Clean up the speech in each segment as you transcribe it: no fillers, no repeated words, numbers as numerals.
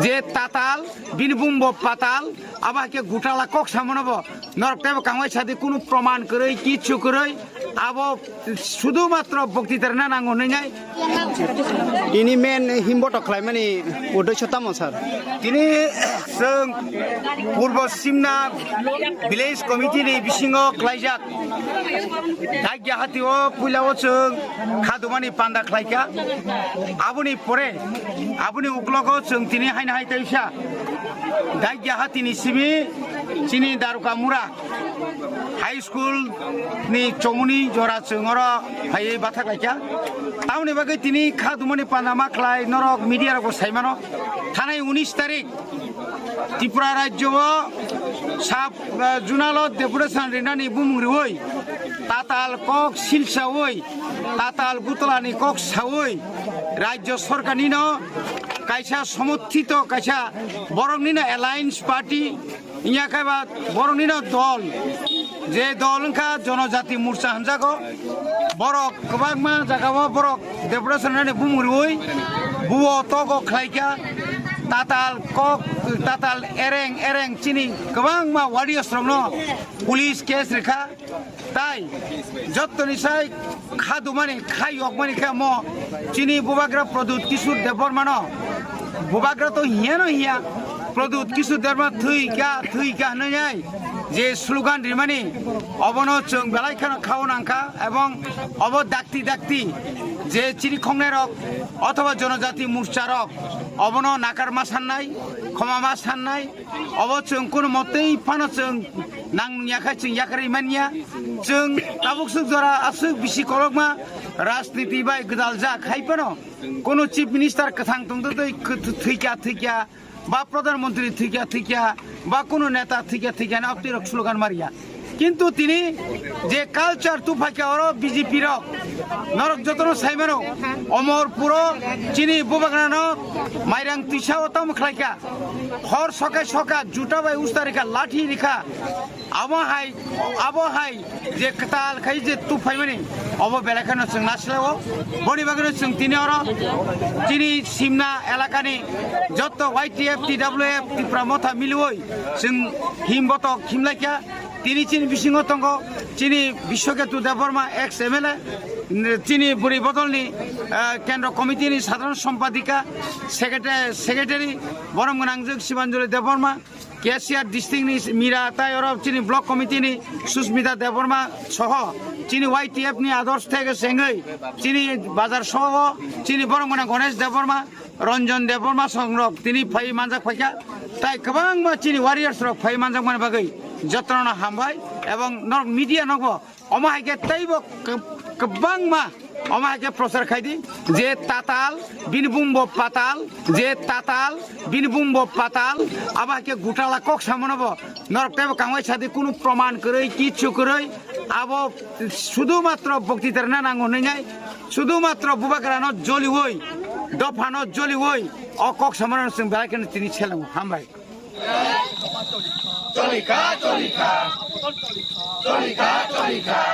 যে তাতাল বিনবুম্ব পাতাল আবাকে গুটালা কক সামনব নরকটাইব কামাই সাথে কোনো প্রমাণ করে কিচ্ছু করে আব শুধুমাত্র বক্তৃতার না নাঙ্গ নাই ini men himboto khlaimani uddesho tamo sir তিনি পূর্ব সিমনা ভিলেজ কমিটিনি বিসিঙ্গ ক্লাইজাক ধাগ্যা হাতিও পুইলাও जों খাদুমানি পান্ডা খ্লাইকা আবুনি পরে আবুনি উকলক जों তিনি হাইনা হাইতাইসা ধাগ্যা হাতিনি সিমি চিনি দারুকা মুরা হাই স্কুল ni চমুনি জরা जोंर হাই বাথা খ্লাইকা তাউনি বাগै তিনি খাদুমানি পান্ডা মা খ্লাই নরক মিডিয়া রক সাইমানো থানায় 19 তারিখ ত্রিপুরা রাজ্য সাপ জুনালত ডেপুটেশন রেনানি বুমুরি তাতাল কক সিলসা তাতাল গুতলানি কক সাওই রাজ্য সরকারনি কাইসা সমর্থিত কাইসা বরংনি এলায়েন্স পার্টি ইয়াখাইবা বরংনি দল যে দল ওনখা জনজাতি মোর্চা হানজাগো বরক গোबांमा জাগাবো বরক ডেপুটেশন রেনানি বুমুরি বুও তগো খ্লাইকা তাতাল কক তাতাল এরেং চিনি गोबांमा वारियर्सरम पुलिस केस रेखा তাই যত্তনিসাই খাদুমানি খাইয়কমানি খাম চিনি বুবাগ্রা প্রদূত কিশোর দেববর্মান বুবাগ্রা তো হিয়া প্রদূত কিশোর দেববর্মা থুইকা হনাই যে স্লোগান রিমানি অবন जों বেলাইখানো খাওন আঙ্কা এবং অব ডাক্তি যে চিনি খংনাই রক অথবা জনজাতি মোর্চা রক অবন নাকারমা সাননাই ক্ষমামা সাননাই অব जों কোনো মতেই ফানো जों নাংয়াখাই जों याखारै मानिया जों ताबुक सुख जरा असुक बिसि कलकमा राजनीति बाय गदाल जा खाइपनो कोनो चीफ मिनिस्टर कथां तंग थैका बा प्रधानमंत्री थैका बा कोनो नेता थैका ना अपनी रक स्लोगान मारिया কিন্তু তিনি যে কালচার তুফাইকা অর বিজেপি রক নরক যতন সাইমানো অমরপুর চিনি বুবাগ্রানো মাইরাং তিসা অতম খাইকা হর সকা জুটা বাই উস্তারিকা লাঠি রেখা আবহাই যে কাতাল খাই যে তুফাইমানি অব বেলাখানো जों নাসলাও বনি বাগনো जों তিনি অর চিনি সিমনা এলাকানি যত ওয়াইটিএফ টিডব্লিউএফ ত্রিপুরা মথা মিলুই जों হিমবত খিমলাইকা তিনি চিনি বিসিঙ্গ তঙ্গ চিনি বিশ্বকেতু দেববর্মা এক্স এমএলএ চিনি বুড়ি বদলনি কেন্দ্র কমিটিনি সাধারণ সম্পাদিকা সেক্রেটারি বরম গোনাংজোগ শিবাঞ্জলি দেববর্মা কেসিআর ডিস্ট্রিক্টনি মীরা তাই অরব চিনি ব্লক কমিটিনি সুস্মিতা দেববর্মা সহ চিনি ওয়াইটিএফনি আদর্শ থেকে সেঙ্গই চিনি বাজার সহ চিনি বরম গোনা গণেশ দেববর্মা রঞ্জন দেববর্মা সংরক তিনি ফাই মানজাক ফাইকা তাই गोबांमा চিনি ওয়ারিয়ার্স রক ফাই মানজাক মানে বাগৈ যত্ন হামবাই এবং মিডিয়া নব অমাহাইকে তাইব गोबांमा অমাহাইকে প্রচার খাইদি যে তাতাল বিনবুম্ব পাতাল আবাকে গুটালা কক সামনব নরকটাইব কামাই সাথে কোনো প্রমাণ করে কিচ্ছু করে আব শুধুমাত্র বক্তৃতার না নাঙ্গ নাই শুধুমাত্র বুবাগ্রানো জলি দফানো জলি অকক সামনে जों বেলাইখানে তিনি ছেলাম হামবাই চলিকা চলি নাই চলিকা চলিকা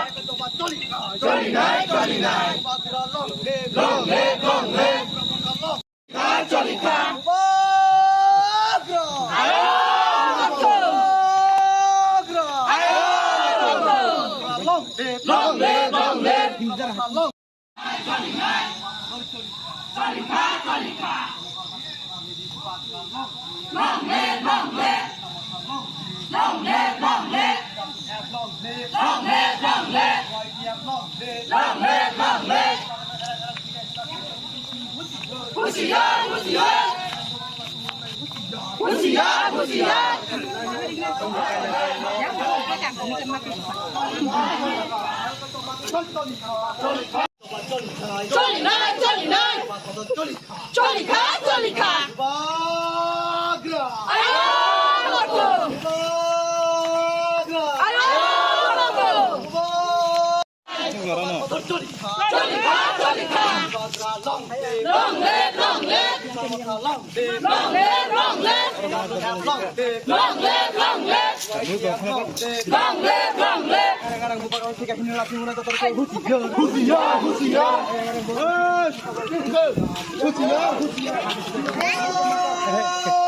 Husiya.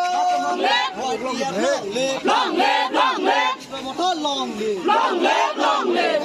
Long live.